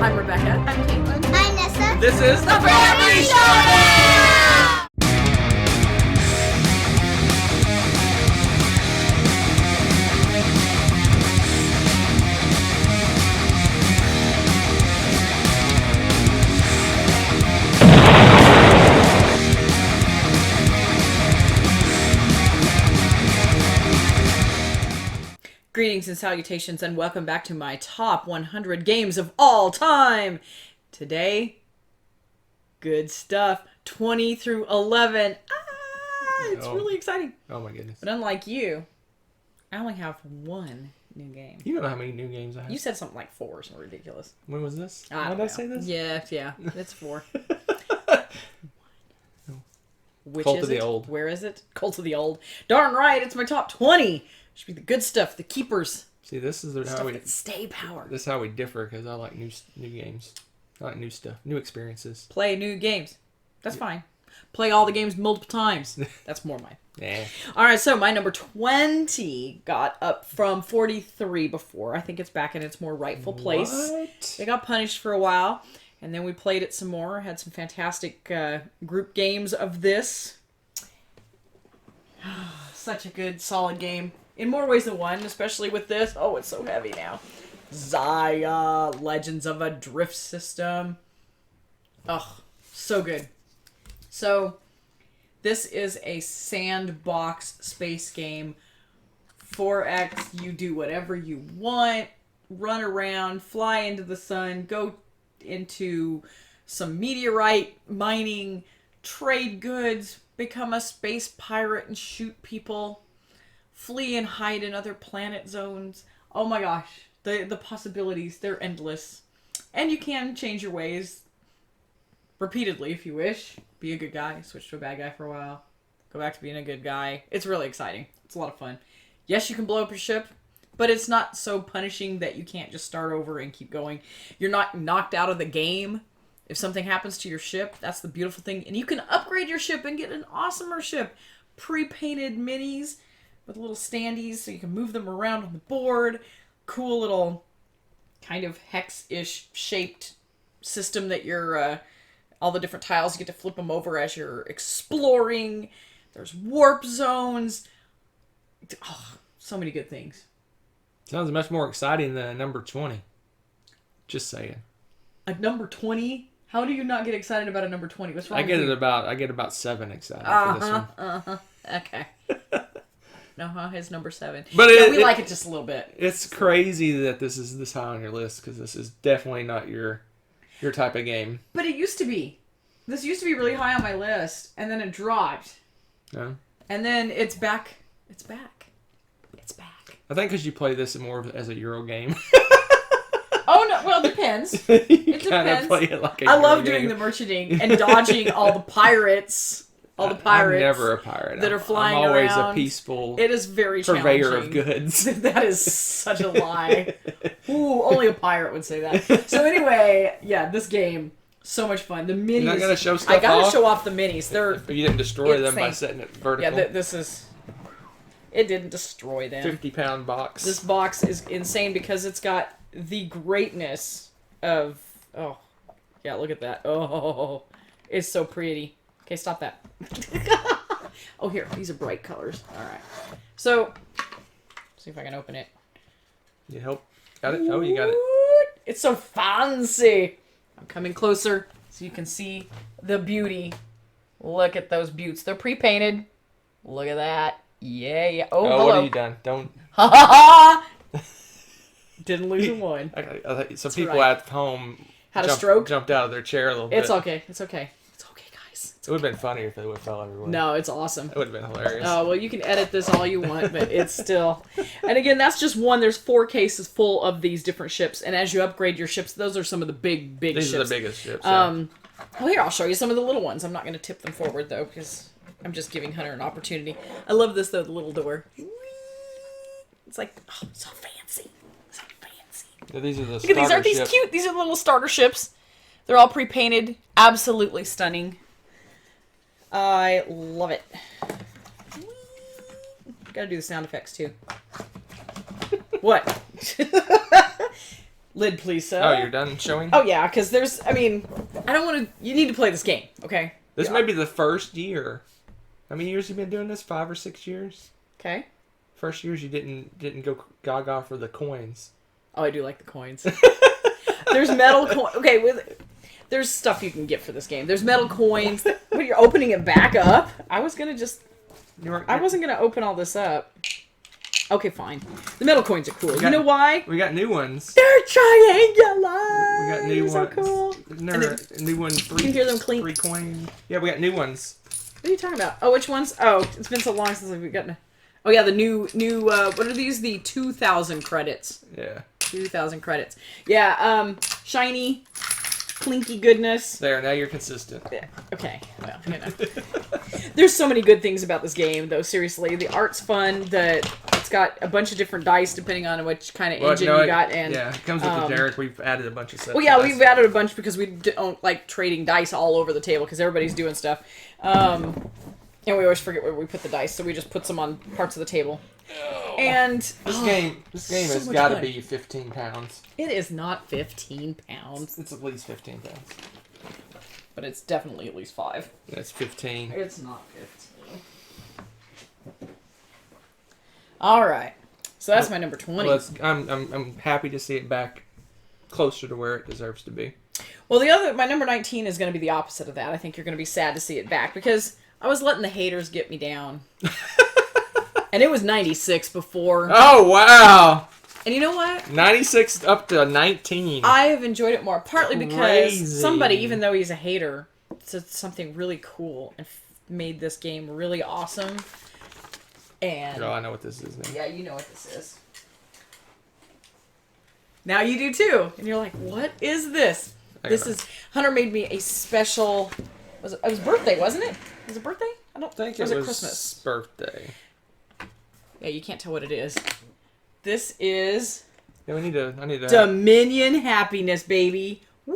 I'm Rebecca. I'm Caitlin. I'm Nessa. This is the Family Showdown! Greetings and salutations, and welcome back to my top 100 games of all time. Today, good stuff. 20 through 11. It's really exciting. Oh my goodness. But unlike you, I only have one new game. You don't know how many new games I have. You said something like 4 or something ridiculous. When was this? When did I say this? Yeah, it's 4. Which Cult is of the it? Old. Where is it? Cult of the Old. Darn right, it's my top 20. Should be the good stuff, the keepers. See, this is how Stuff we that stay power. This is how we differ, because I like new games. I like new stuff, new experiences. Play new games. That's fine. Play all the games multiple times. That's more mine. Yeah. All right, so my number 20 got up from 43 before. I think it's back in its more rightful place. What? It got punished for a while, and then we played it some more. Had some fantastic group games of this. Such a good, solid game. In more ways than one, especially with this. Oh, it's so heavy now. Zaya, Legends of a Drift System. Oh, so good. So, this is a sandbox space game. 4X, you do whatever you want. Run around, fly into the sun, go into some meteorite mining, trade goods, become a space pirate and shoot people. Flee and hide in other planet zones. Oh my gosh. The possibilities, they're endless. And you can change your ways repeatedly if you wish. Be a good guy, switch to a bad guy for a while. Go back to being a good guy. It's really exciting. It's a lot of fun. Yes, you can blow up your ship, but it's not so punishing that you can't just start over and keep going. You're not knocked out of the game if something happens to your ship. That's the beautiful thing. And you can upgrade your ship and get an awesomer ship. Pre-painted minis with little standees so you can move them around on the board. Cool little kind of hex-ish shaped system that you're, all the different tiles, you get to flip them over as you're exploring. There's warp zones. Oh, so many good things. Sounds much more exciting than a number 20. Just saying. A number 20? How do you not get excited about a number 20? What's wrong I with you? I get about 7 excited for this one. Okay. It's number 7. But we like it just a little bit. It's crazy that this is this high on your list, because this is definitely not your type of game. But it used to be. This used to be really high on my list, and then it dropped. No? And then it's back. It's back. It's back. I think because you play this more as a Euro game. Oh, no. Well, it depends. You It kind of depends. play it like a I Euro love game. doing the merchandising and dodging all the pirates. All the pirates. I'm never a pirate. That are flying I'm always around. a peaceful It is very purveyor challenging. of goods. That is such a lie. Ooh, only a pirate would say that. So anyway, yeah, this game, so much fun. The minis. You're not gonna show stuff I gotta off? show off the minis. They're But you didn't destroy them by insane. setting it vertical. yeah. This is. It didn't destroy them. 50-pound box. This box is insane because it's got the greatness of. Oh, yeah. Look at that. Oh, it's so pretty. Okay, stop that. Oh, here. These are bright colors. All right. So, see if I can open it. You help. Got it? Oh, you got it. It's so fancy. I'm coming closer so you can see the beauty. Look at those buttes. They're pre-painted. Look at that. Yeah. Oh, hello. What have you done? Don't. Ha ha ha! Didn't lose a one. Some That's people right. at home Had a stroke? jumped out of their chair a little bit. It's okay. It's okay. It's okay, guys. It would have been funnier if they would have fell everywhere. No, it's awesome. It would have been hilarious. Oh, well, you can edit this all you want, but it's still... And again, that's just one. There's 4 cases full of these different ships, and as you upgrade your ships, those are some of the big ships. These are the biggest ships. Yeah. Well, here, I'll show you some of the little ones. I'm not going to tip them forward, though, because I'm just giving Hunter an opportunity. I love this, though, the little door. It's like, oh, so fancy. So fancy. Yeah, these are the Look at these. Aren't these ships. cute? These are little starter ships. They're all pre-painted. Absolutely stunning. I love it. Gotta do the sound effects, too. What? Lid, please, sir. Oh, you're done showing? Oh, yeah, because there's, I mean, I don't want to, you need to play this game, okay? This Yeah. may be the first year. How many years have you been doing this? 5 or 6 years? Okay. First years you didn't go gaga for the coins. Oh, I do like the coins. There's metal coins. Okay, there's stuff you can get for this game. There's metal coins. When you're opening it back up, I wasn't gonna open all this up. Okay, fine. The metal coins are cool. You know why? We got new ones. They're triangular. We got new so ones. Cool. New one. You can hear them clink. 3 coins. Yeah, we got new ones. What are you talking about? Oh, which ones? Oh, it's been so long since we've gotten. Oh yeah, the new. What are these? The 2,000 credits. Yeah. 2,000 credits. Yeah. Shiny, clinky goodness. There. Now you're consistent. Yeah. Okay. Well, you know. There's so many good things about this game, though. Seriously, the art's fun. It's got a bunch of different dice depending on which kind of engine you got. And yeah, it comes with the Derek. We've added a bunch of sets. Well, yeah, we've added a bunch because we don't like trading dice all over the table because everybody's doing stuff. And we always forget where we put the dice, so we just put some on parts of the table. Oh. And this game so has much got to fun. be 15 pounds. It is not 15 pounds, It's at least 15 pounds. but it's definitely at least 5. That's 15. It's not 15. All right, so that's my number 20. Well, I'm happy to see it back closer to where it deserves to be. Well, my number 19 is going to be the opposite of that. I think you're going to be sad to see it back because I was letting the haters get me down. And it was 96 before. Oh, wow. And you know what? 96 up to 19. I have enjoyed it more, partly because Crazy. somebody, even though he's a hater, said something really cool and made this game really awesome. And Oh, I know what this is now. yeah, you know what this is. Now you do too. And you're like, what is this? Hunter made me a special, it was birthday, wasn't it? Was it birthday? I don't think it it was was Christmas. birthday. Yeah, you can't tell what it is. This is Yeah, I need to. Dominion Happiness, baby. Woo!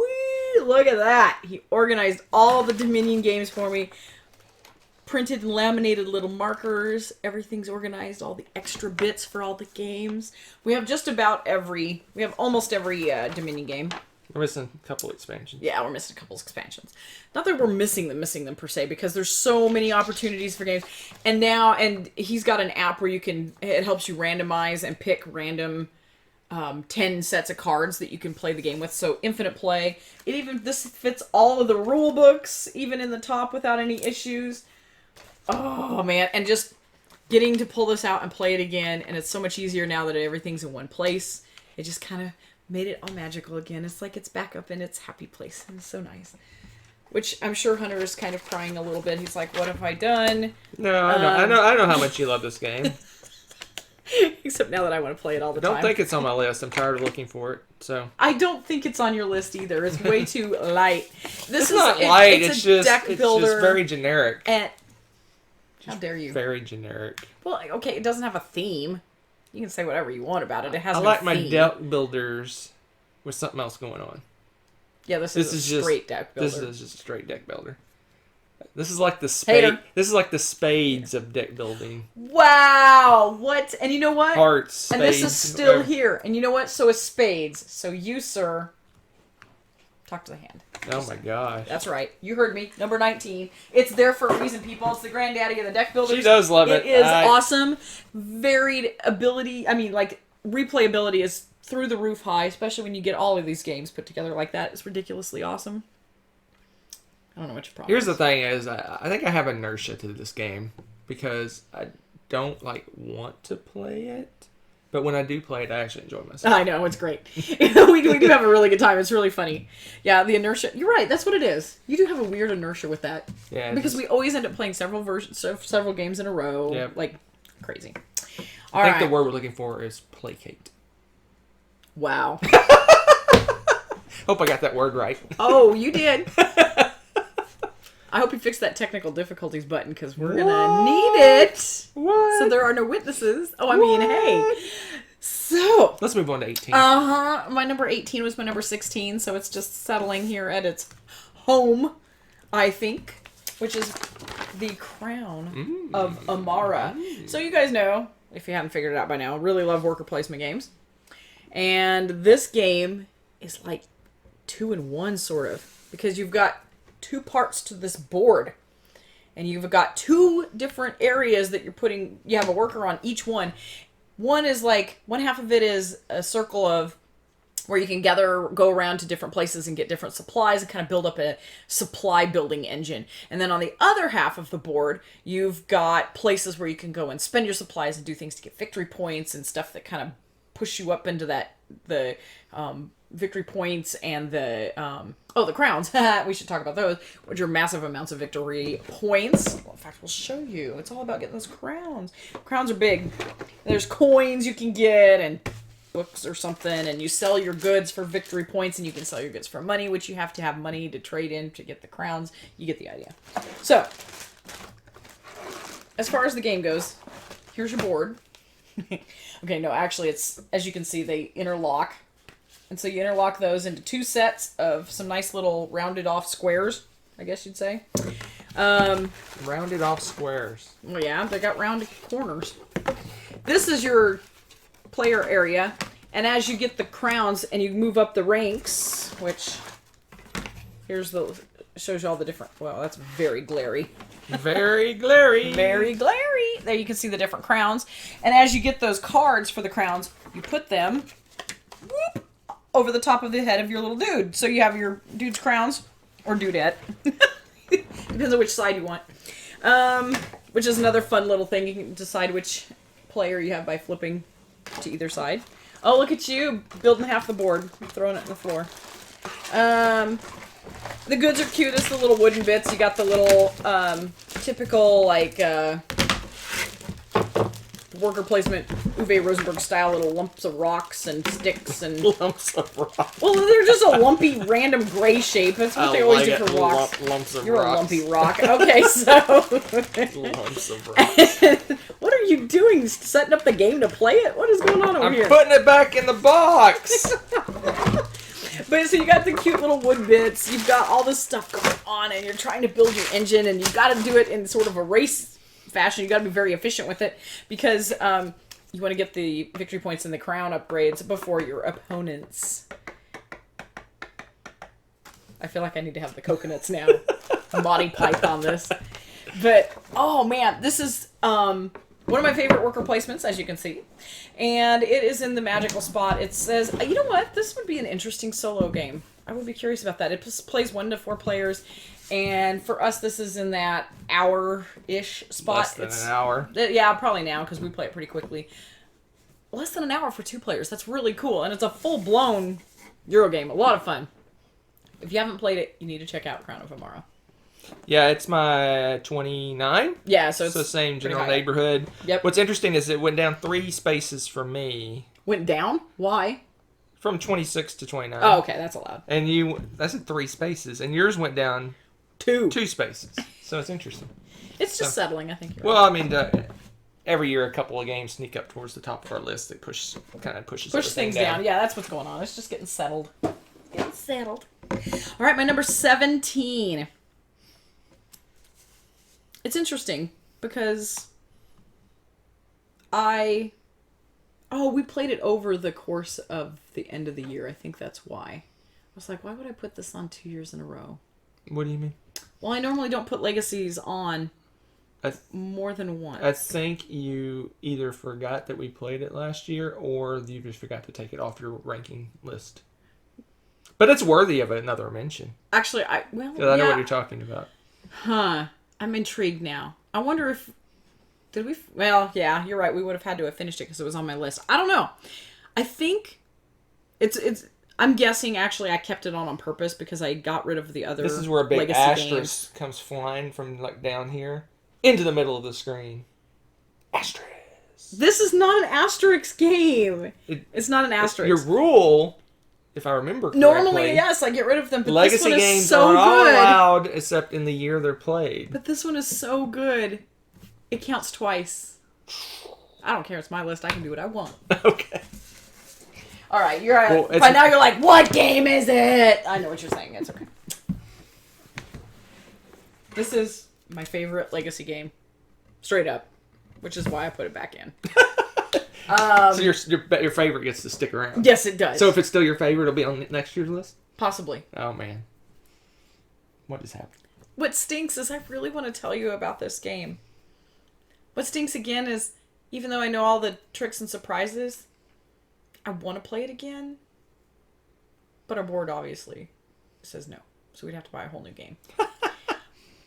Look at that. He organized all the Dominion games for me. Printed and laminated little markers. Everything's organized. All the extra bits for all the games. We have almost every Dominion game. We're missing a couple expansions. Yeah, we're missing a couple expansions. Not that we're missing them per se, because there's so many opportunities for games. And he's got an app where it helps you randomize and pick random 10 sets of cards that you can play the game with. So infinite play. This fits all of the rule books, even in the top without any issues. Oh man, and just getting to pull this out and play it again, and it's so much easier now that everything's in one place. It just kind of made it all magical again. It's like it's back up in its happy place, and it's so nice. Which I'm sure Hunter is kind of crying a little bit. He's like, "What have I done?" No, I know how much you love this game. Except now that I want to play it all the time. I don't think it's on my list. I'm tired of looking for it. So I don't think it's on your list either. It's way too light. It's not light. It's just deck builder. very generic. And how dare you? Very generic. Well, okay, it doesn't have a theme. You can say whatever you want about it. It has I no like my theme. deck builders with something else going on. Yeah, this is a straight deck builder. This is just a straight deck builder. This is like the Hater. This is like the spades of deck building. Wow! What? And you know what? Hearts, spades. And this is still here. And you know what? So is spades. So you, sir, talk to the hand. Oh my gosh. That's right. You heard me. Number 19. It's there for a reason, people. It's the granddaddy of the deck builders. She does love it. It is awesome. Varied ability. I mean, like, replayability is through the roof high, especially when you get all of these games put together like that. It's ridiculously awesome. I don't know what your problem Here's is. the thing is, I think I have inertia to this game because I don't, want to play it. But when I do play it, I actually enjoy myself. I know, it's great. we do have a really good time. It's really funny. Yeah, the inertia. You're right. That's what it is. You do have a weird inertia with that. Yeah. Because we always end up playing several games in a row. Yeah. Like, crazy. I think the word we're looking for is placate. Wow. Hope I got that word right. Oh, you did. I hope you fixed that technical difficulties button because we're going to need it. What? So there are no witnesses. Oh, I mean, hey. So. Let's move on to 18. My number 18 was my number 16, so it's just settling here at its home, I think, which is the Crown of Amara. So you guys know, if you haven't figured it out by now, really love worker placement games. And this game is like 2-in-1 sort of, because you've got 2 parts to this board. And you've got 2 different areas that you have a worker on each one. One is like, one half of it is a circle of where you can go around to different places and get different supplies and kind of build up a supply building engine. And then on the other half of the board, you've got places where you can go and spend your supplies and do things to get victory points and stuff that kind of push you up into the victory points and the crowns. We should talk about those, which are massive amounts of victory points. Well, in fact, we'll show you. It's all about getting those crowns. Crowns are big. There's coins you can get and books or something, and you sell your goods for victory points, and you can sell your goods for money, which you have to have money to trade in to get the crowns. You get the idea. So, as far as the game goes, here's your board. Okay, no, actually, it's, as you can see, they interlock. And so you interlock those into 2 sets of some nice little rounded off squares, I guess you'd say. Rounded off squares. Well, yeah, they got rounded corners. This is your player area. And as you get the crowns and you move up the ranks, which shows you all the different, well, that's very glary. Very glary. Very glary. There you can see the different crowns. And as you get those cards for the crowns, you put them over the top of the head of your little dude. So you have your dude's crowns, or dudette. Depends on which side you want. Which is another fun little thing. You can decide which player you have by flipping to either side. Oh, look at you, building half the board, throwing it on the floor. The goods are cute. It's the little wooden bits. You got the little typical, like, worker placement, Uwe Rosenberg style little lumps of rocks and sticks and... Lumps of rock. Well, they're just a lumpy, random gray shape. That's what they always do for rocks. Lumps of You're rocks. a lumpy rock. Okay, so... Lumps of rocks. What are you doing? Setting up the game to play it? What is going on over here? I'm putting it back in the box. But so you got the cute little wood bits. You've got all this stuff going on, and you're trying to build your engine, and you got to do it in sort of a race fashion. You got to be very efficient with it because you want to get the victory points and the crown upgrades before your opponents. I feel like I need to have the coconuts now. Body pipe on this. But, oh man, this is one of my favorite worker placements, as you can see. And it is in the magical spot. It says, you know what? This would be an interesting solo game. I would be curious about that. It plays 1 to 4 players. And for us, this is in that hour-ish spot. Less than an hour. Yeah, probably now, because we play it pretty quickly. Less than an hour for 2 players. That's really cool. And it's a full-blown Euro game. A lot of fun. If you haven't played it, you need to check out Crown of Amara. Yeah, it's my 29. Yeah, so it's the same general high. neighborhood. Yep. What's interesting is it went down 3 spaces for me. Went down? Why? From 26 to 29. Oh, okay, that's allowed. And that's at 3 spaces. And yours went down 2 spaces. So it's interesting. It's just settling, I think. Well, I mean, every year a couple of games sneak up towards the top of our list that pushes things down. Yeah, that's what's going on. It's just getting settled. Getting settled. All right, my number 17. It's interesting because we played it over the course of the end of the year. I think that's why. I was like, why would I put this on 2 years in a row? What do you mean? Well, I normally don't put Legacies on more than once. I think you either forgot that we played it last year or you just forgot to take it off your ranking list. But it's worthy of another mention. Actually, I know what you're talking about. Huh. I'm intrigued now. I wonder if... Did we... Well, yeah, you're right. We would have had to have finished it because it was on my list. I don't know. I think it's... I'm guessing, actually, I kept it on purpose because I got rid of the other This is where a big Legacy asterisk games. comes flying from, like, down here into the middle of the screen. Asterisk. This is not an asterisk game. It's not an asterisk. Your rule... If I remember correctly. Normally, yes, I get rid of them, but Legacy this one is games so are all good. allowed except in the year they're played. But this one is so good. It counts twice. I don't care. It's my list. I can do what I want. Okay. All right. By now you're like, what game is it? I know what you're saying. It's okay. This is my favorite Legacy game. Straight up. Which is why I put it back in. So your favorite gets to stick around. Yes, it does. So if it's still your favorite, it'll be on next year's list? Possibly. Oh, man. What just happened? What stinks is I really want to tell you about this game. What stinks again is, even though I know all the tricks and surprises, I want to play it again. But our board obviously says no. So we'd have to buy a whole new game.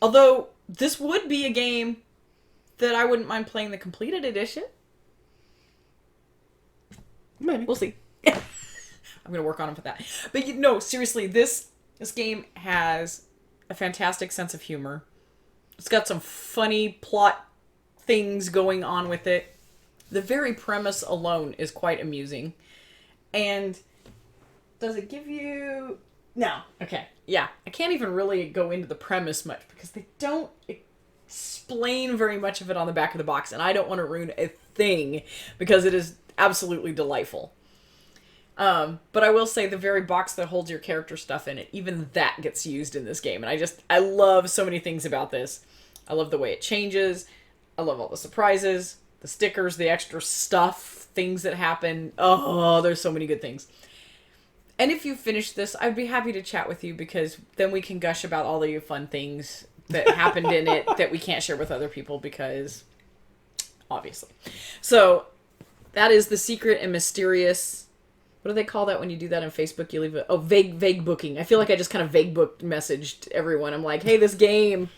Although, this would be a game that I wouldn't mind playing the completed edition. Maybe. We'll see. I'm going to work on it for that. But seriously, this game has a fantastic sense of humor. It's got some funny plot things going on with it. The very premise alone is quite amusing. And does it give you... No. Okay. Yeah. I can't even really go into the premise much because they don't explain very much of it on the back of the box. And I don't want to ruin a thing because it is absolutely delightful. But I will say the very box that holds your character stuff in it, even that gets used in this game. And I love so many things about this. I love the way it changes. I love all the surprises, the stickers, the extra stuff, things that happen. Oh, there's so many good things. And if you finish this, I'd be happy to chat with you because then we can gush about all the fun things that happened in it that we can't share with other people because, obviously. So, that is the secret and mysterious... What do they call that when you do that on Facebook? You leave it... Oh, vague booking. I feel like I just kind of vague booked messaged everyone. I'm like, hey, this game,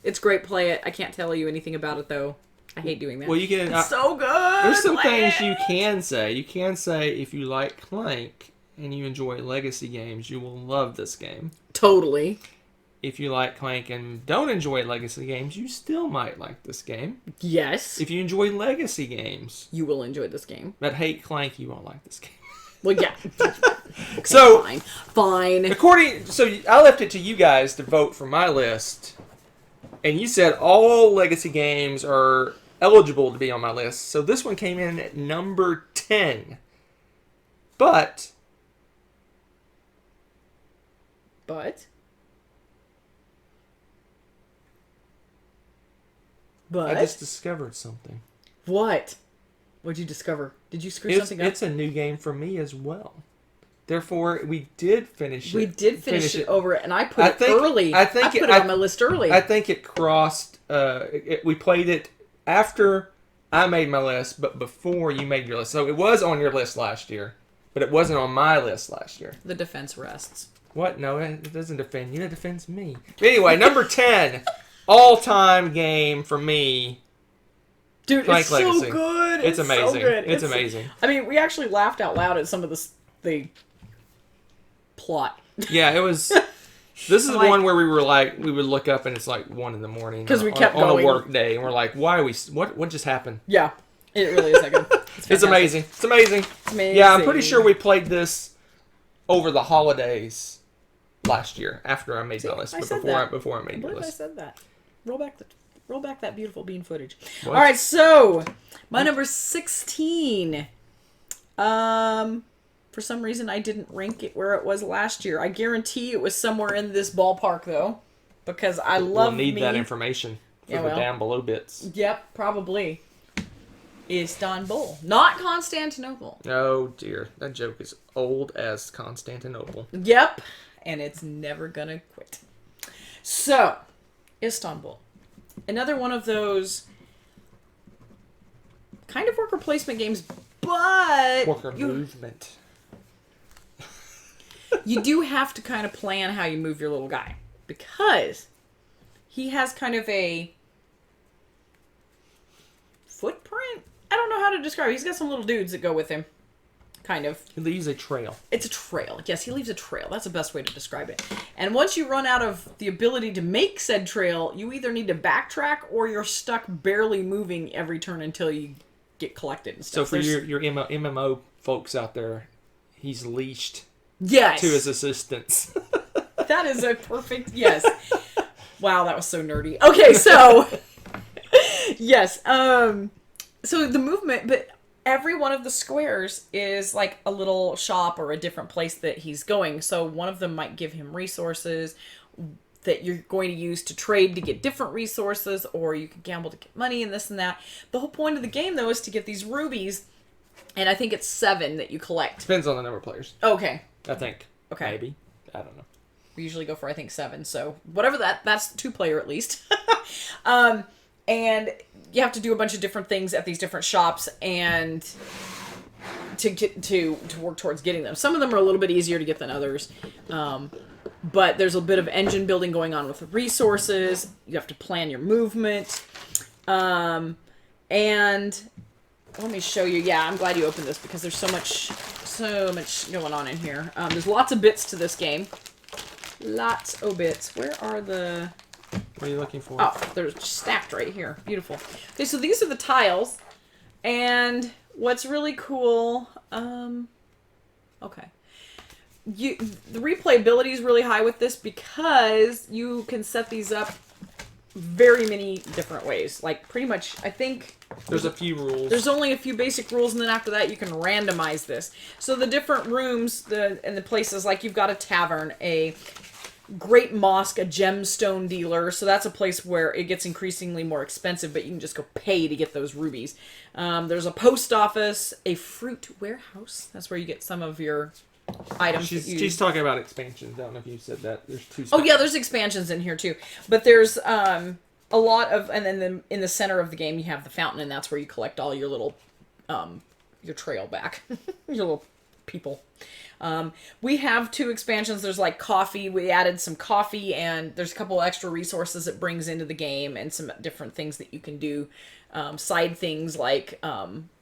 it's great, play it. I can't tell you anything about it, though. I hate doing that. Well, you can... It's so good! There's some things it. you can say. You can say if you like Clank and you enjoy legacy games, you will love this game. Totally. If you like Clank and don't enjoy legacy games, you still might like this game. Yes. If you enjoy legacy games... You will enjoy this game. But hate Clank, you won't like this game. Well, yeah. Okay, So, fine. So I left it to you guys to vote for my list, and you said all legacy games are eligible to be on my list. So this one came in at number 10. But I just discovered something. What? What'd you discover? Did you screw something up? It's a new game for me as well. Therefore, we did finish it. We did finish it over it, and I put it early. I put it on my list early. I think it crossed... we played it after I made my list, but before you made your list. So it was on your list last year, but it wasn't on my list last year. The defense rests. What? No, it doesn't defend you. It defends me. But anyway, number 10, all-time game for me... Dude, Clank it's Legacy. so good. It's amazing. So good. It's amazing. I mean, we actually laughed out loud at some of the plot. Yeah, it was... This is one where we would look up and it's like 1 in the morning. Because we kept on going. a work day. And we're like, why are we... What just happened? Yeah, it really is that good. It's amazing. It's amazing. It's amazing. Yeah, I'm pretty sure we played this over the holidays last year after I made my list. But before I made your list. I said that. Roll back that beautiful bean footage. What? All right, so my number 16. For some reason, I didn't rank it where it was last year. I guarantee it was somewhere in this ballpark, though, because I love. We'll need that information for the down below bits. Yep, probably. Istanbul, not Constantinople. Oh dear, that joke is old as Constantinople. Yep, and it's never gonna quit. So, Istanbul. Another one of those kind of worker placement games, but... Worker movement. You do have to kind of plan how you move your little guy. Because he has kind of a footprint? I don't know how to describe it. He's got some little dudes that go with him. Kind of. He leaves a trail. It's a trail. Yes, he leaves a trail. That's the best way to describe it. And once you run out of the ability to make said trail, you either need to backtrack or you're stuck barely moving every turn until you get collected and stuff. So for your MMO folks out there, he's leashed to his assistants. That is a perfect... Yes. Wow, that was so nerdy. Okay, so... Yes. So the movement... But every one of the squares is like a little shop or a different place that he's going. So one of them might give him resources that you're going to use to trade to get different resources, or you can gamble to get money and this and that. The whole point of the game, though, is to get these rubies And I think it's 7 that you collect. Depends on the number of players. Okay. I think. Okay. Maybe. I don't know. We usually go for, I think, 7. So whatever that's 2-player at least. And you have to do a bunch of different things at these different shops and to get to work towards getting them. Some of them are a little bit easier to get than others. But there's a bit of engine building going on with the resources. You have to plan your movement. And let me show you. Yeah, I'm glad you opened this because there's so much going on in here. There's lots of bits to this game. Lots of bits. Where are the... What are you looking for? Oh, they're stacked right here. Beautiful. Okay, so these are the tiles. And what's really cool... okay. The replayability is really high with this because you can set these up very many different ways. Like, pretty much, I think... There's a few rules. There's only a few basic rules, and then after that, you can randomize this. So the different rooms and the places, like you've got a tavern, a great mosque, a gemstone dealer. So that's a place where it gets increasingly more expensive, but you can just go pay to get those rubies. There's a post office, a fruit warehouse. That's where you get some of your items. She's talking about expansions. I don't know if you said that. There's 2. Oh yeah, there's expansions in here too. But there's a lot of, and then in the center of the game you have the fountain, and that's where you collect all your little your trail back, your little people. We have 2 expansions. There's like coffee. We added some coffee, and there's a couple extra resources it brings into the game, and some different things that you can do. Side things like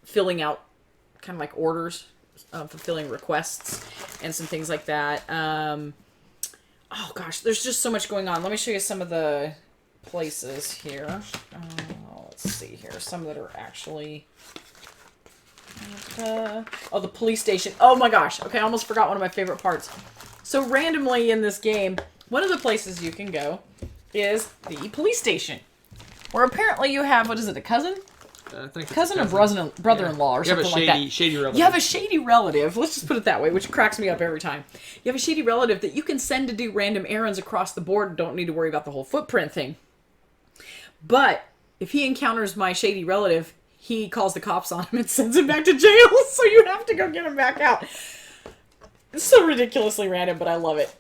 filling out kind of like orders, fulfilling requests, and some things like that. Oh gosh, there's just so much going on. Let me show you some of the places here. Let's see here. Some that are actually... oh, the police station. Oh my gosh. Okay, I almost forgot one of my favorite parts. So randomly in this game, one of the places you can go is the police station. Where apparently you have, what is it, a cousin? I think cousin or brother-in-law or something like that. Shady relative. You have a shady relative, let's just put it that way, which cracks me up every time. You have a shady relative that you can send to do random errands across the board and don't need to worry about the whole footprint thing. But if he encounters my shady relative, he calls the cops on him and sends him back to jail, so you have to go get him back out. It's so ridiculously random, but I love it.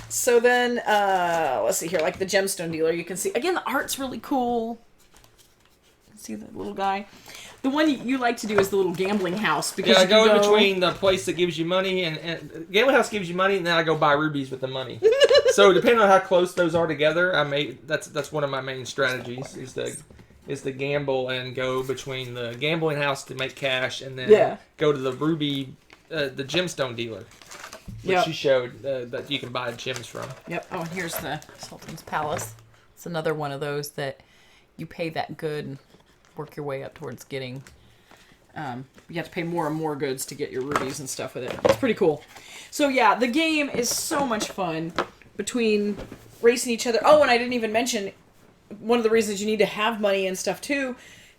So then, let's see here, like the gemstone dealer, you can see, again, the art's really cool. See the little guy? The one you like to do is the little gambling house. Because I go in between the place that gives you money, and gambling house gives you money, and then I go buy rubies with the money. So depending on how close those are together, that's one of my main strategies is to gamble and go between the gambling house to make cash, and then go to the ruby, the gemstone dealer, which you showed that you can buy gems from. Yep. Oh, and here's the Sultan's Palace. It's another one of those that you pay that good and work your way up towards getting. You have to pay more and more goods to get your rubies and stuff with it. It's pretty cool. So yeah, the game is so much fun between racing each other. Oh, and I didn't even mention one of the reasons you need to have money and stuff too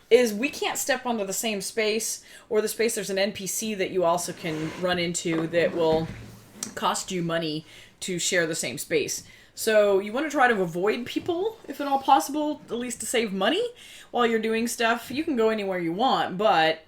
is we can't step onto the same space or the space. There's an NPC that you also can run into that will cost you money to share the same space. So you want to try to avoid people, if at all possible, at least to save money while you're doing stuff. You can go anywhere you want, but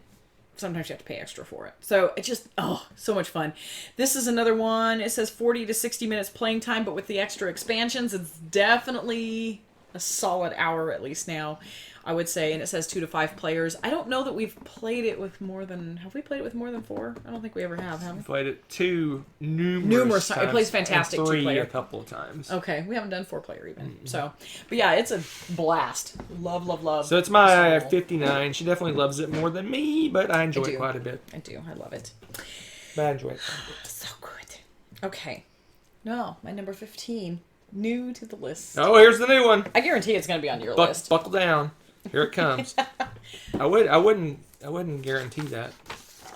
sometimes you have to pay extra for it. So it's just, so much fun. This is another one. It says 40 to 60 minutes playing time, but with the extra expansions, it's definitely a solid hour at least now, I would say. And it says 2 to 5 players. I don't know that we've played it with more than... Have we played it with more than 4? I don't think we ever have we? Played it 2 numerous times. It plays fantastic. 3 2-player. a couple of times. Okay, we haven't done 4-player even. Mm-hmm. So, but yeah, it's a blast. Love, love, love. So it's my 59. She definitely loves it more than me, but I enjoy it quite a bit. I do. I love it. But I enjoy it. So good. Okay. No, my number 15. New to the list. Oh, here's the new one. I guarantee it's going to be on your list. Buckle down. Here it comes. I wouldn't guarantee that.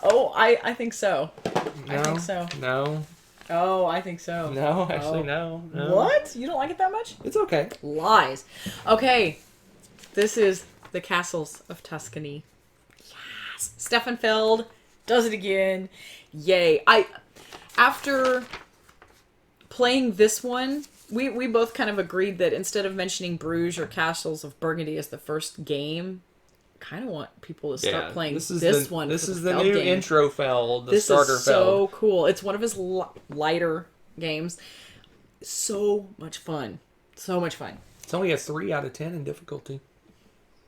Oh, I think so. No, I think so. No. Oh, I think so. No, actually, no. What? You don't like it that much? It's okay. Lies. Okay. This is The Castles of Tuscany. Yes. Steffenfeld does it again. Yay. After playing this one, we both kind of agreed that instead of mentioning Bruges or Castles of Burgundy as the first game, kind of want people to start playing this one. This for is the the Feld new game. intro Feld, the This starter is so Feld. cool. It's one of his lighter games. So much fun. So much fun. It's only a 3 out of 10 in difficulty.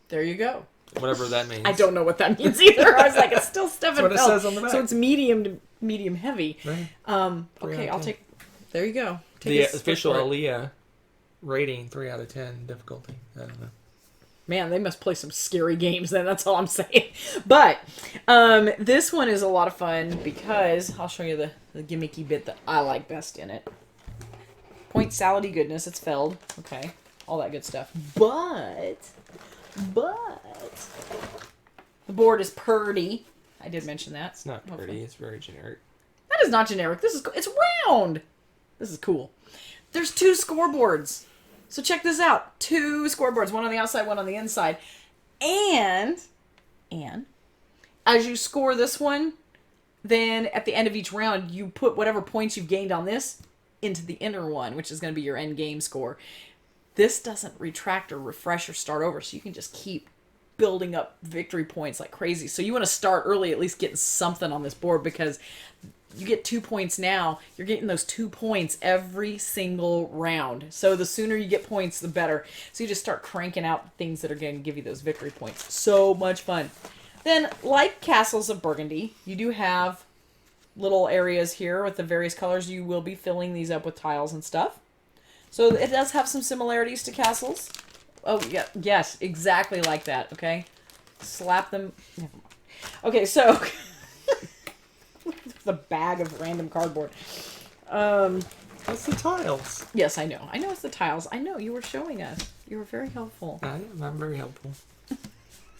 There you go. Whatever that means. I don't know what that means either. I was like, it's still Stefan That's what it Feld. says on the back. So it's medium to medium heavy. Right. Okay, I'll take. There you go. Take The his official word for it. Aaliyah rating 3 out of 10 difficulty. I don't know. Man, they must play some scary games then. That's all I'm saying. But this one is a lot of fun because I'll show you the gimmicky bit that I like best in it. Point salady goodness. It's Feld. Okay. All that good stuff. But the board is purdy. I did mention that. It's not pretty. It's very generic. That is not generic. It's round. This is cool. There's 2 scoreboards. So check this out. 2 scoreboards, one on the outside, one on the inside. And as you score this one, then at the end of each round, you put whatever points you've gained on this into the inner one, which is going to be your end game score. This doesn't retract or refresh or start over, so you can just keep building up victory points like crazy. So you want to start early, at least getting something on this board, because you get 2 points now. You're getting those 2 points every single round. So the sooner you get points, the better. So you just start cranking out things that are going to give you those victory points. So much fun. Then, like Castles of Burgundy, you do have little areas here with the various colors. You will be filling these up with tiles and stuff. So it does have some similarities to Castles. Oh, yeah, yes, exactly like that, okay? Slap them. Never mind. Okay, so the bag of random cardboard. That's the tiles. Yes, I know. I know it's the tiles. I know. You were showing us. You were very helpful. I'm very helpful.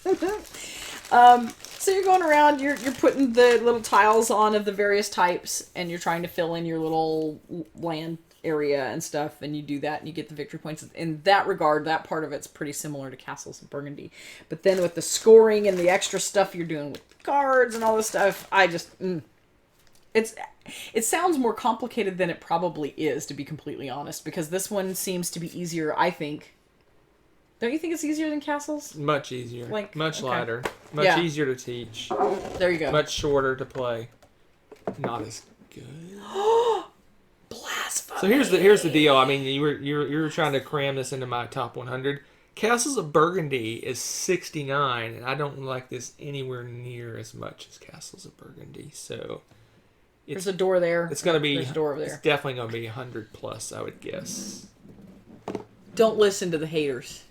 So you're going around, you're putting the little tiles on of the various types, and you're trying to fill in your little land area and stuff, and you do that, and you get the victory points. In that regard, that part of it's pretty similar to Castles of Burgundy. But then with the scoring and the extra stuff you're doing with cards and all this stuff, I just... It sounds more complicated than it probably is, to be completely honest, because this one seems to be easier, I think. Don't you think it's easier than Castles? Much easier. Much lighter. Much easier to teach. There you go. Much shorter to play. Not as good. Blasphemy. So here's the deal. I mean, you were trying to cram this into my top 100. Castles of Burgundy is 69, and I don't like this anywhere near as much as Castles of Burgundy. So there's a door there. It's gonna be. There's a door over there. It's definitely gonna be 100 plus, I would guess. Don't listen to the haters.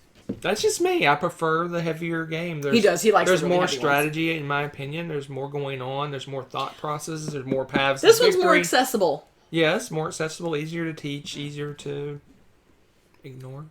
That's just me. I prefer the heavier game. He does. He likes. There's the really more heavy strategy, ones. in my opinion. There's more going on. There's more thought processes. There's more paths. This to one's more victory. accessible. Yes, more accessible, easier to teach, easier to ignore.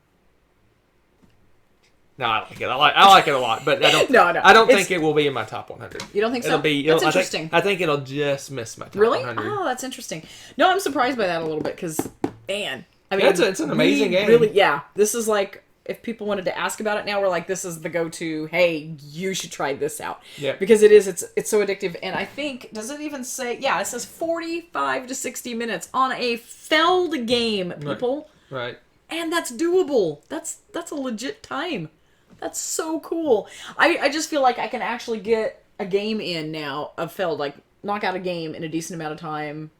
No, I like it. I like it a lot, but I don't. No. I don't think it will be in my top 100. You don't think so? That's interesting. I think it'll just miss my top Really? 100. Oh, that's interesting. No, I'm surprised by that a little bit because, man, I mean, it's an amazing game. Really, yeah. This is like, if people wanted to ask about it now, we're like, this is the go-to. Hey, you should try this out. Yeah. Because it's so addictive, and I think, does it even say? Yeah, it says 45 to 60 minutes on a Feld game, people. Right. And that's doable. That's a legit time. That's so cool. I just feel like I can actually get a game in now of Feld, like knock out a game in a decent amount of time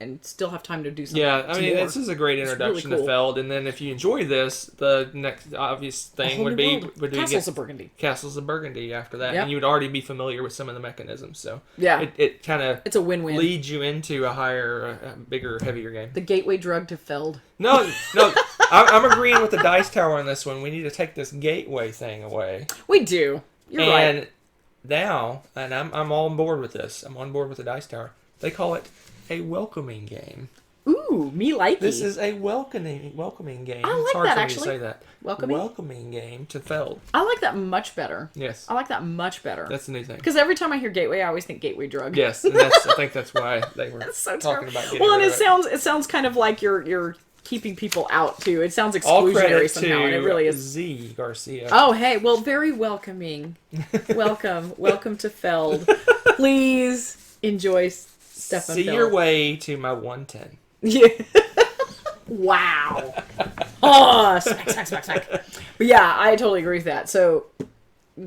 and still have time to do something. Yeah, I mean, this is a great introduction really cool. to Feld. And then if you enjoy this, the next obvious thing would be Castles of Burgundy. Castles of Burgundy after that. Yep. And you would already be familiar with some of the mechanisms. So yeah, it kind of it's a win-win. Leads you into a higher, bigger, heavier game. The gateway drug to Feld. No, I'm agreeing with the dice tower on this one. We need to take this gateway thing away. We do. You're right. And now, and I'm all on board with this. I'm on board with the dice tower. They call it a welcoming game. Ooh, me likey. This is a welcoming game. I like it's hard that, for actually. me to say that. Welcoming game to Feld. I like that much better. Yes. I like that much better. That's the new thing. Because every time I hear gateway, I always think gateway drug. Yes, and I think that's why they were so talking about getting well, and rid of it sounds kind of like you're keeping people out too. It sounds all exclusionary credit somehow, to and it really is. Z Garcia. Oh, hey, well, very welcoming. Welcome to Feld. Please enjoy Stefan See Feld. your way to my 110. Yeah. Wow. Oh, smack. But yeah, I totally agree with that. So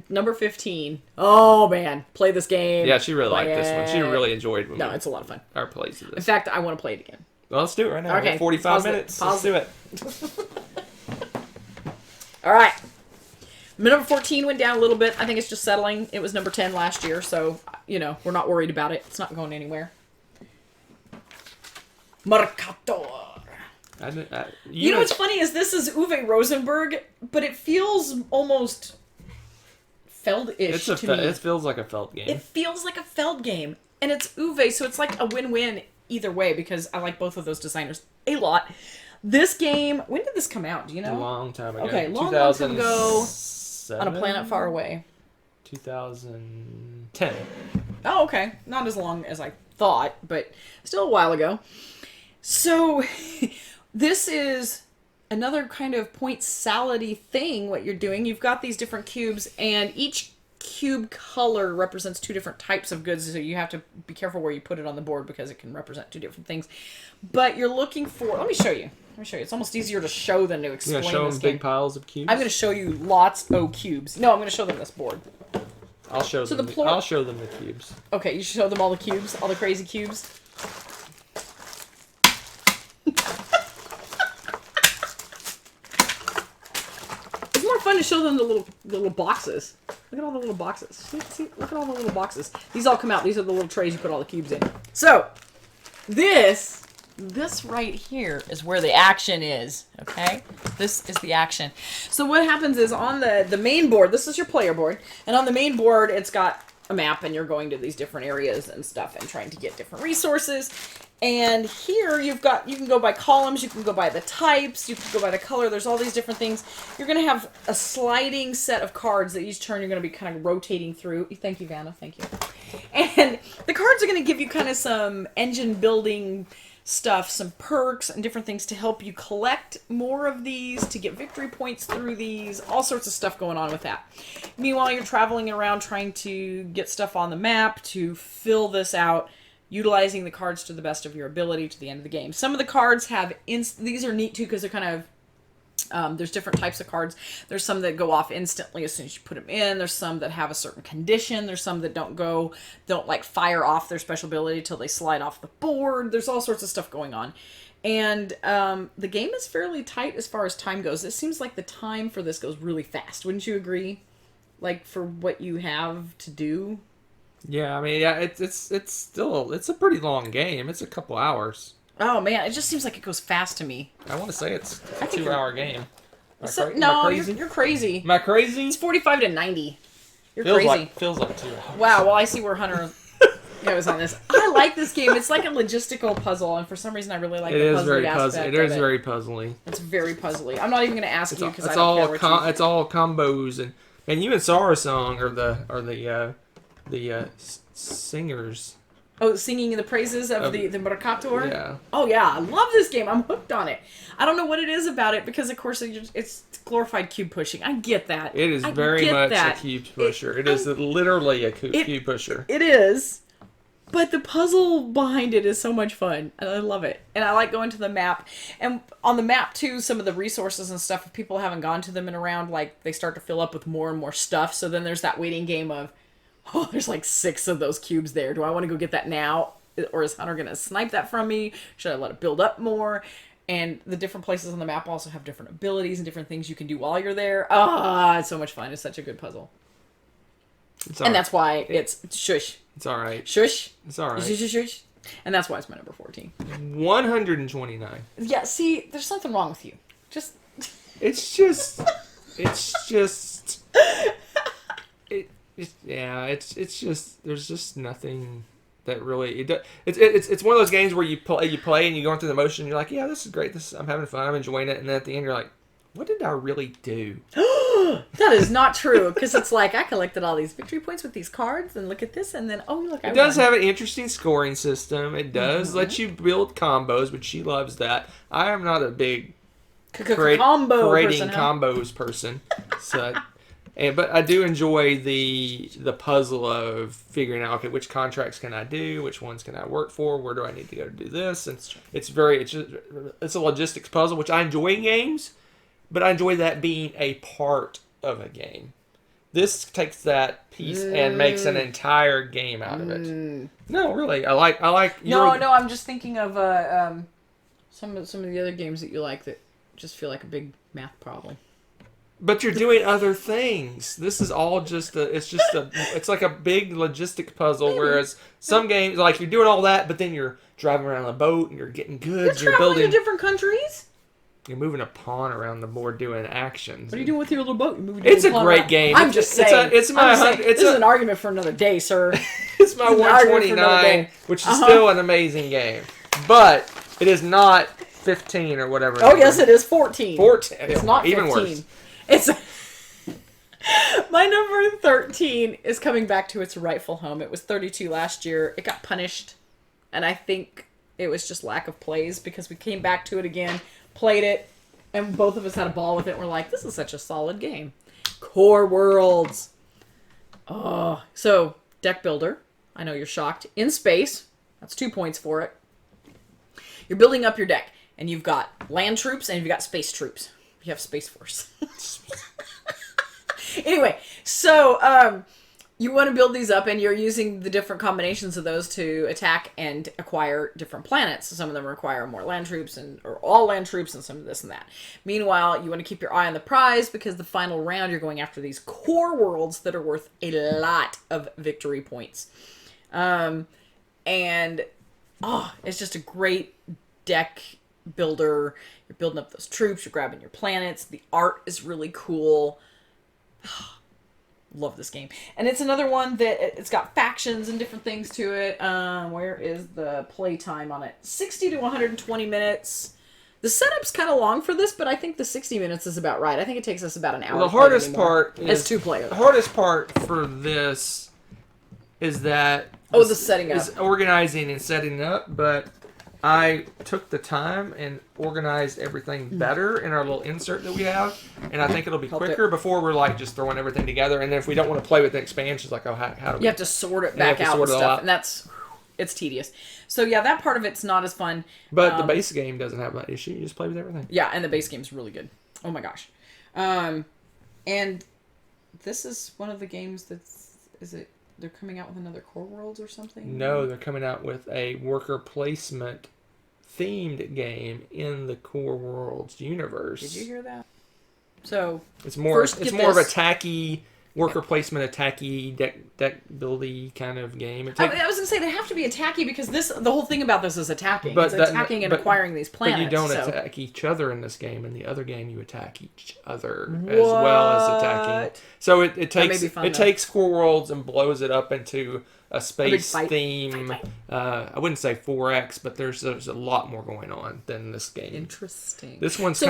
Number 15. Oh, man. Play this game. Yeah, she really Play liked this one. She it. really enjoyed when No, it's a lot of fun. our plays of In this. fact, I want to play it again. Well, let's do it right now. Okay. 45 Pause it. minutes. Pause Let's do it. All right. Number 14 went down a little bit. I think it's just settling. It was number 10 last year, so, we're not worried about it. It's not going anywhere. Mercator. You know what's funny is this is Uwe Rosenberg, but it feels almost Feld-ish to me. It feels like a Feld game. It feels like a Feld game. And it's Uwe, so it's like a win-win either way because I like both of those designers a lot. This game, when did this come out? Do you know? A long time ago. Okay, long time ago. On a planet far away. 2010. Oh, okay. Not as long as I thought, but still a while ago. So, this is another kind of point salad-y thing, what you're doing. You've got these different cubes, and each cube color represents two different types of goods, so you have to be careful where you put it on the board because it can represent two different things. But you're looking for... Let me show you. It's almost easier to show than to explain. You're going to show this them game. big piles of cubes? I'm going to show you lots of cubes. No, I'm going to show them this board. I'll show them the cubes. Okay, you show them all the cubes, all the crazy cubes. It's more fun to show them the little boxes. Look at all the little boxes. See, look at all the little boxes. These all come out. These are the little trays you put all the cubes in. So, this right here is where the action is, okay? This is the action. So what happens is on the main board, this is your player board, and on the main board it's got a map and you're going to these different areas and stuff and trying to get different resources. And here you can go by columns, you can go by the types, you can go by the color, there's all these different things. You're going to have a sliding set of cards that each turn you're going to be kind of rotating through. Thank you, Vanna, thank you. And the cards are going to give you kind of some engine building stuff, some perks and different things to help you collect more of these, to get victory points through these, all sorts of stuff going on with that. Meanwhile, you're traveling around trying to get stuff on the map to fill this out, utilizing the cards to the best of your ability to the end of the game. Some of the cards have, these are neat too because they're kind of, there's different types of cards. There's some that go off instantly as soon as you put them in. There's some that have a certain condition. There's some that don't like fire off their special ability till they slide off the board. There's all sorts of stuff going on. And the game is fairly tight as far as time goes. It seems like the time for this goes really fast. Wouldn't you agree? Like for what you have to do? Yeah, I mean, yeah, it's a pretty long game. It's a couple hours. Oh man, it just seems like it goes fast to me. I want to say it's a 2-hour game. No, you're crazy. Am I crazy? It's 45 to 90. You're feels crazy. Feels like 2 hours. Wow, well I see where Hunter goes on this. I like this game. It's like a logistical puzzle, and for some reason I really like the puzzling aspect. It is very puzzly. It's very puzzly. I'm not even going to ask you because I it's don't all care what it's all combos and you and Sarah song are the singers. Oh, singing the praises of the Mercator? Yeah. Oh, yeah. I love this game. I'm hooked on it. I don't know what it is about it because, of course, it's glorified cube pushing. I get that. It is very much a cube pusher. It is literally a cube pusher. It is. But the puzzle behind it is so much fun. And I love it. And I like going to the map. And on the map, too, some of the resources and stuff, if people haven't gone to them in a round, like, they start to fill up with more and more stuff. So then there's that waiting game of, oh, there's like 6 of those cubes there. Do I want to go get that now? Or is Hunter going to snipe that from me? Should I let it build up more? And the different places on the map also have different abilities and different things you can do while you're there. Ah, it's so much fun. It's such a good puzzle. And that's why it's shush. It's all right. Shush. It's all right. Shush, shush. And that's why it's my number 14. 129. Yeah, see, there's something wrong with you. It's just... It's just there's just nothing that really it's one of those games where you play and you're going through the motion and you're like, yeah, this is great, I'm having fun, I'm enjoying it, and then at the end you're like, what did I really do? That is not true, because it's like I collected all these victory points with these cards and look at this and then look, it does have an interesting scoring system. It does let you build combos, but she loves that. I am not a big creating combos person, so. But I do enjoy the puzzle of figuring out, okay, which contracts can I do, which ones can I work for, where do I need to go to do this, and it's a logistics puzzle, which I enjoy in games, but I enjoy that being a part of a game. This takes that piece and makes an entire game out of it. No, really, I like. No, I'm just thinking of some of the other games that you like that just feel like a big math problem. But you're doing other things. This is all it's like a big logistic puzzle. Whereas some games, like you're doing all that, but then you're driving around on a boat and you're getting goods. You're traveling to different countries. You're moving a pawn around the board doing actions. What are you doing with your little boat? It's a great game. I'm just saying. This is an argument for another day, sir. It's my 129, which is still an amazing game. But it is not 15 or whatever. Oh, yes, it is 14. 14. It's not 15. Even worse. It's... My number 13 is coming back to its rightful home. It was 32 last year. It got punished. And I think it was just lack of plays because we came back to it again, played it, and both of us had a ball with it. We're like, this is such a solid game. Core Worlds. Oh, so deck builder. I know you're shocked. In space. That's 2 points for it. You're building up your deck, and you've got land troops and you've got space troops. You have Space Force. Anyway, so you want to build these up, and you're using the different combinations of those to attack and acquire different planets. So some of them require more land troops or all land troops, and some of this and that. Meanwhile, you want to keep your eye on the prize because the final round you're going after these core worlds that are worth a lot of victory points. It's just a great deck builder. You're building up those troops. You're grabbing your planets. The art is really cool. Love this game. And it's another one that it's got factions and different things to it. Where is the playtime on it? 60 to 120 minutes. The setup's kind of long for this, but I think the 60 minutes is about right. I think it takes us about an hour. Well, the hardest part is 2 players. The hardest part for this is that the setting up. Is organizing and setting up, but I took the time and organized everything better in our little insert that we have, and I think it'll be quicker before we're like just throwing everything together. And then if we don't want to play with the expansions, like, how do we... You have to sort it back out and stuff, and it's tedious. So yeah, that part of it's not as fun. But the base game doesn't have that issue. You just play with everything. Yeah, and the base game's really good. Oh my gosh. And this is one of the games they're coming out with another Core Worlds or something? No, they're coming out with a worker placement themed game in the Core Worlds universe. Did you hear that? So it's more of a tacky worker placement, attacky deck buildy kind of game. I was gonna say they have to be attacky because the whole thing about this is attacking. It's attacking and acquiring these planets. But you don't attack each other in this game. In the other game, you attack each other as well as attacking. So it takes Core Worlds and blows it up into a space theme. I wouldn't say 4X, but there's a lot more going on than this game. Interesting. This one's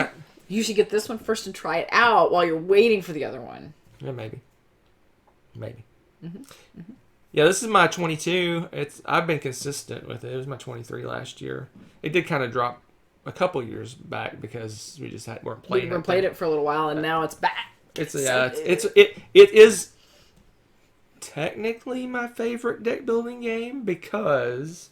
you should get this one first and try it out while you're waiting for the other one. Yeah, maybe. Yeah, this is my 22. I've been consistent with it. It was my 23 last year. It did kind of drop a couple years back because we just weren't playing. We played it for a little while, and now it's back. It is technically my favorite deck building game because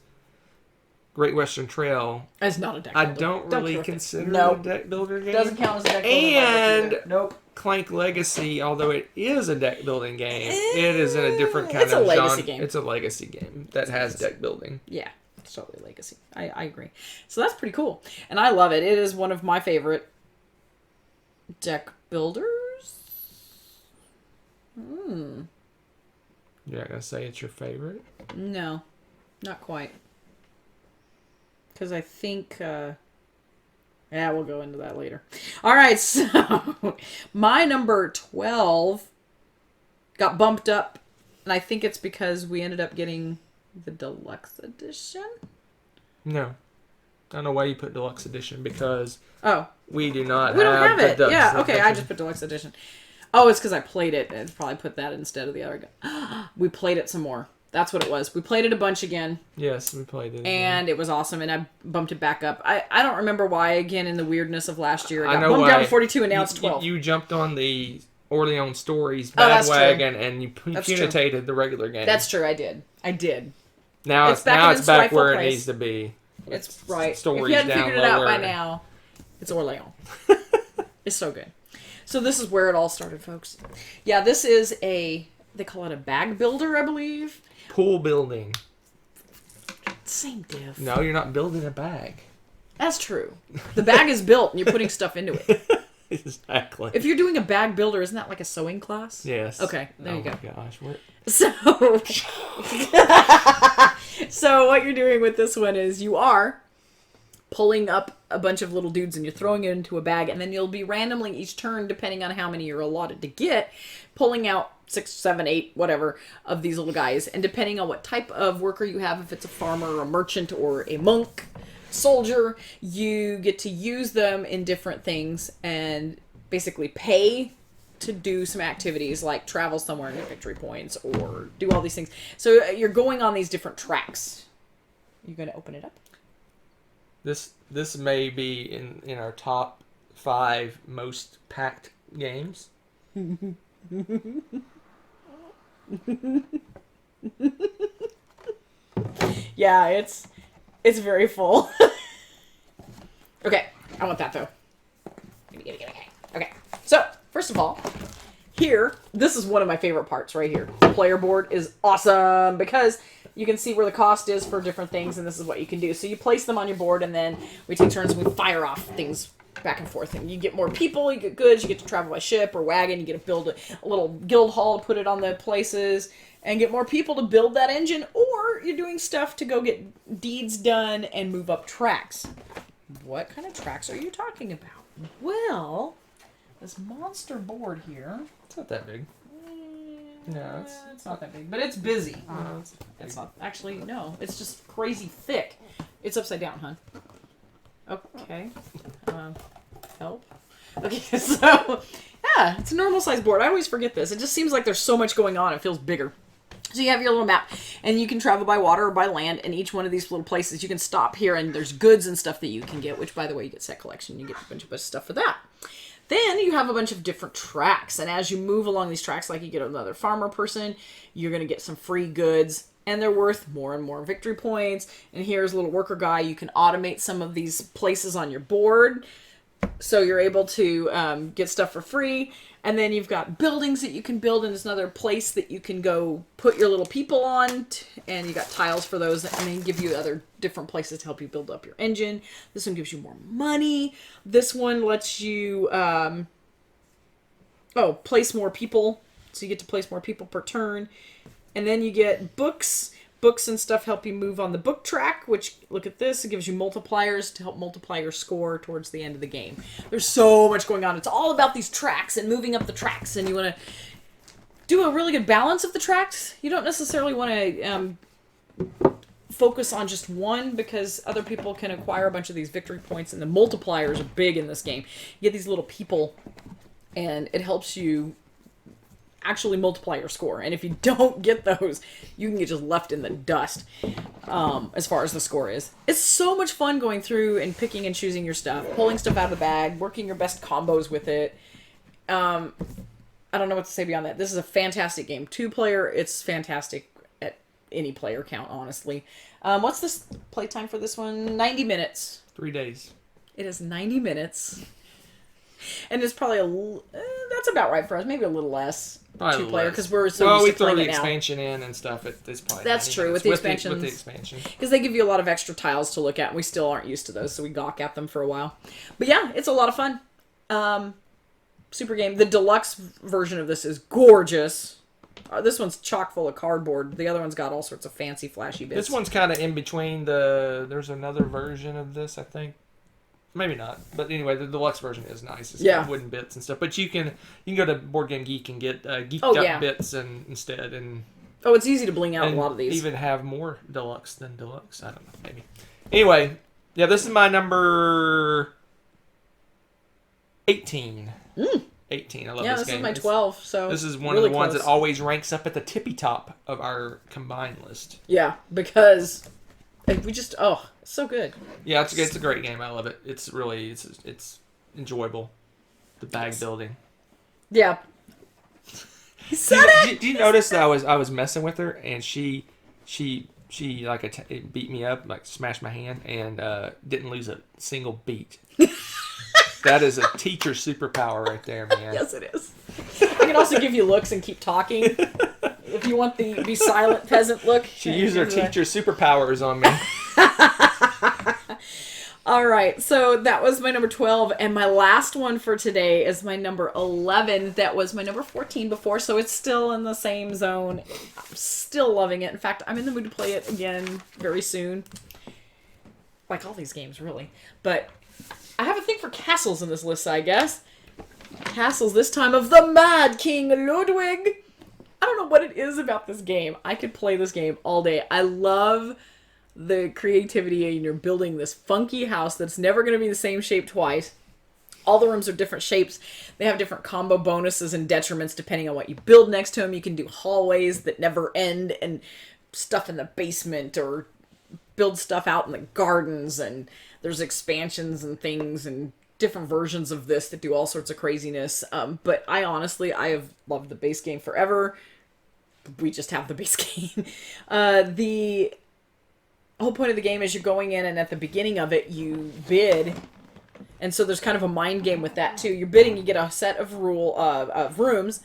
Great Western Trail is not a deck builder. I don't really consider it a deck builder game. Doesn't count as a deck builder. And nope. Clank Legacy, although it is a deck building game, it is in a different kind of genre. It's a legacy game. It's a legacy game that has deck building. Yeah, it's totally legacy. I agree. So that's pretty cool. And I love it. It is one of my favorite deck builders. You're not going to say it's your favorite? No, not quite. Because I think... Yeah, we'll go into that later. All right, so my number 12 got bumped up, and I think it's because we ended up getting the deluxe edition. No. I don't know why you put deluxe edition, because we don't have it. Yeah, okay, edition. I just put deluxe edition. Oh, it's because I played it. I'd probably put that instead of the other guy. We played it some more. That's what it was. We played it a bunch again. Yes, we played it. And it was awesome, and I bumped it back up. I don't remember why, again, in the weirdness of last year. It got bumped down to 42, and now it's 12. You jumped on the Orleans Stories bandwagon, and you punitated the regular game. That's true, I did. Now it's back where it needs to be. It's right. Stories if you hadn't down figured it out by now, it's Orleans. It's so good. So this is where it all started, folks. Yeah, this is they call it a bag builder, I believe. Pool building. Same diff. No, you're not building a bag. That's true. The bag is built and you're putting stuff into it. Exactly. If you're doing a bag builder, isn't that like a sewing class? Yes. Okay, there you go. Oh my gosh. So what you're doing with this one is you are pulling up a bunch of little dudes and you're throwing it into a bag, and then you'll be randomly each turn, depending on how many you're allotted to get, pulling out 6, 7, 8, whatever of these little guys. And depending on what type of worker you have, if it's a farmer, a merchant, or a monk, soldier, you get to use them in different things and basically pay to do some activities like travel somewhere and get victory points or do all these things. So you're going on these different tracks. You going to open it up? This may be in our top 5 most packed games. Yeah, it's very full. Okay, I want that though. Okay, so first of all, here, this is one of my favorite parts right here. The player board is awesome because you can see where the cost is for different things, and this is what you can do. So you place them on your board, and then we take turns and we fire off things back and forth. And you get more people, you get goods, you get to travel by ship or wagon, you get to build a little guild hall to put it on the places, and get more people to build that engine, or you're doing stuff to go get deeds done and move up tracks. What kind of tracks are you talking about? Well, this monster board here. It's not that big. No, it's not that big, but it's busy. No, It's not actually, no, it's just crazy thick. It's upside down, huh? Okay. Help. Okay, so yeah, it's a normal size board. I always forget this. It just seems like there's so much going on. It feels bigger. So you have your little map, and you can travel by water or by land, and each one of these little places you can stop here, and there's goods and stuff that you can get, which, by the way, you get set collection. You get a bunch of stuff for that. Then you have a bunch of different tracks, and as you move along these tracks, like you get another farmer person, you're going to get some free goods, and they're worth more and more victory points. And here's a little worker guy. You can automate some of these places on your board, so you're able to get stuff for free. And then you've got buildings that you can build, and there's another place that you can go put your little people on, and you got tiles for those, and then give you other different places to help you build up your engine. This one gives you more money. This one lets you place more people, so you get to place more people per turn. And then you get books. Books and stuff help you move on the book track, which, look at this, it gives you multipliers to help multiply your score towards the end of the game. There's so much going on. It's all about these tracks and moving up the tracks, and you want to do a really good balance of the tracks. You don't necessarily want to focus on just one, because other people can acquire a bunch of these victory points, and the multipliers are big in this game. You get these little people, and it helps you actually multiply your score. And if you don't get those, you can get just left in the dust as far as the score is. It's so much fun going through and picking and choosing your stuff, pulling stuff out of the bag, working your best combos with it. I don't know what to say beyond that. This is a fantastic game. 2-player, it's fantastic at any player count, honestly. What's this playtime for this one? 90 minutes. 3 days. It is 90 minutes. And it's probably that's about right for us. Maybe a little less. 2-player, because we're so used to playing it now. We throw the expansion in and stuff. It's probably that's true with the expansions. With the expansion, because they give you a lot of extra tiles to look at, and we still aren't used to those, so we gawk at them for a while. But yeah, it's a lot of fun. Super game. The deluxe version of this is gorgeous. This one's chock full of cardboard. The other one's got all sorts of fancy, flashy bits. This one's kind of in between there's another version of this, I think. Maybe not, but anyway, the deluxe version is nice. It's got wooden bits and stuff. But you can go to Board Game Geek and get geeked up bits instead, and it's easy to bling out a lot of these. Even have more deluxe than deluxe. I don't know, maybe. Anyway, yeah, this is my number 18. 18. I love this game. Yeah, this is my 12. So this is one really of the ones close. that always ranks up at the tippy top of our combined list. Yeah, because we just it's so good. Yeah, it's a great game. I love it. It's really it's enjoyable. The bag building. Yeah. He said it. Did you notice that I was messing with her, and she like beat me up, like smashed my hand, and didn't lose a single beat. That is a teacher superpower right there, man. Yes, it is. I can also give you looks and keep talking. If you want the be silent peasant look. She used her teacher superpowers on me. All right, so that was my number 12, and my last one for today is my number 11. That was my number 14 before, so it's still in the same zone. I'm still loving it. In fact, I'm in the mood to play it again very soon. Like all these games, really. But I have a thing for castles in this list, I guess. Castles, this time of the Mad King Ludwig. I don't know what it is about this game. I could play this game all day. I love the creativity, and you're building this funky house that's never going to be the same shape twice. All the rooms are different shapes. They have different combo bonuses and detriments depending on what you build next to them. You can do hallways that never end and stuff in the basement, or build stuff out in the gardens, and there's expansions and things and different versions of this that do all sorts of craziness. But I have loved the base game forever. We just have the base game. The whole point of the game is you're going in, and at the beginning of it, you bid. And so there's kind of a mind game with that, too. You're bidding, you get a set of rooms,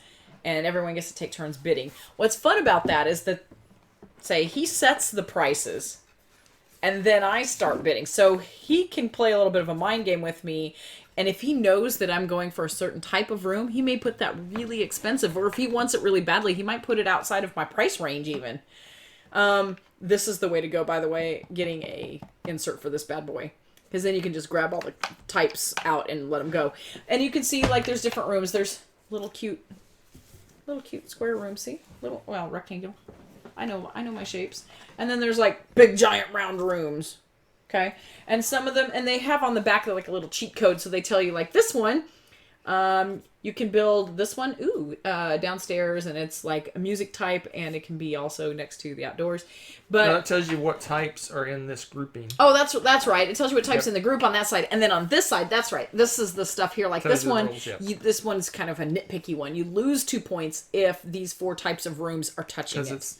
and everyone gets to take turns bidding. What's fun about that is that, say, he sets the prices, and then I start bidding. So he can play a little bit of a mind game with me, and if he knows that I'm going for a certain type of room, he may put that really expensive, or if he wants it really badly, he might put it outside of my price range even. This is the way to go, by the way, getting a insert for this bad boy. Because then you can just grab all the types out and let them go. And you can see, like, there's different rooms. There's little cute square rooms, see? Rectangle. I know my shapes. And then there's, like, big, giant, round rooms. Okay? And some of them, and they have on the back, like, a little cheat code, so they tell you, like, this one, you can build this one, downstairs, and it's like a music type, and it can be also next to the outdoors. But no, it tells you what types are in this grouping. Oh, that's right. It tells you what types in the group on that side, and then on this side, that's right. This is the stuff here. Like this one, rules, yes. This one's kind of a nitpicky one. You lose 2 points if these 4 types of rooms are touching it,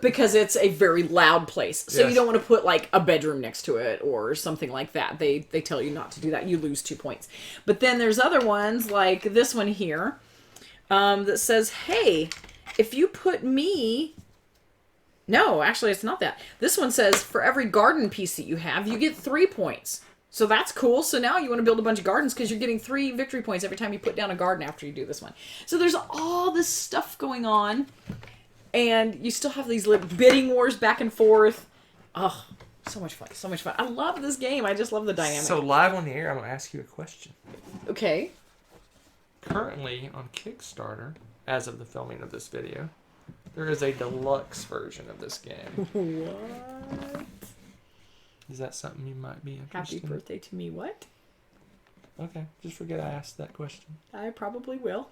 because it's a very loud place. So you don't want to put like a bedroom next to it or something like that. They tell you not to do that. You lose 2 points. But then there's other ones like this one here, that says, "Hey, if you put me." No, actually, it's not that. This one says, for every garden piece that you have, you get 3 points. So that's cool. So now you want to build a bunch of gardens because you're getting 3 victory points every time you put down a garden after you do this one. So there's all this stuff going on. And you still have these bidding wars back and forth. Oh, so much fun. So much fun. I love this game. I just love the dynamic. So live on the air, I'm going to ask you a question. Okay. Currently on Kickstarter, as of the filming of this video, there is a deluxe version of this game. What? Is that something you might be interested in? Happy birthday to me, what? Okay, just forget I asked that question. I probably will.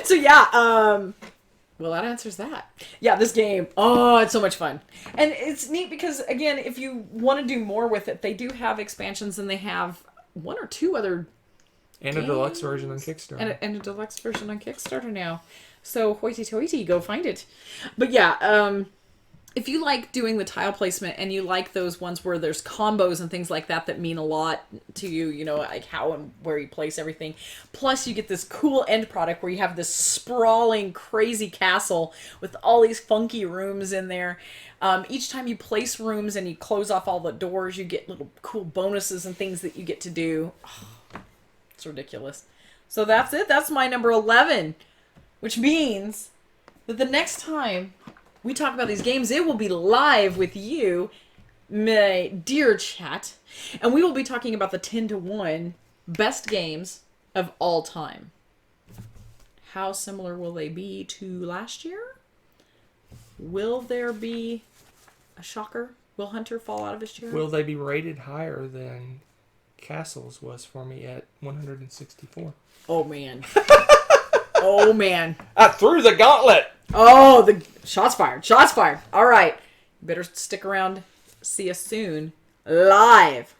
So yeah, well, that answers that. Yeah, this game, it's so much fun. And it's neat because, again, if you want to do more with it, they do have expansions, and they have 1 or 2 other And a deluxe version on Kickstarter. And a deluxe version on Kickstarter now. So hoity-toity, go find it. But yeah, if you like doing the tile placement and you like those ones where there's combos and things like that that mean a lot to you, you know, like how and where you place everything. Plus you get this cool end product where you have this sprawling, crazy castle with all these funky rooms in there. Each time you place rooms and you close off all the doors, you get little cool bonuses and things that you get to do. Oh, it's ridiculous. So that's it. That's my number 11. Which means that the next time we talk about these games, it will be live with you, my dear chat. And we will be talking about the 10-to-1 best games of all time. How similar will they be to last year? Will there be a shocker? Will Hunter fall out of his chair? Will they be rated higher than Castles was for me at 164? Oh, man. Oh, man. I threw the gauntlet! Oh, the shots fired. Shots fired. All right. Better stick around. See us soon. Live.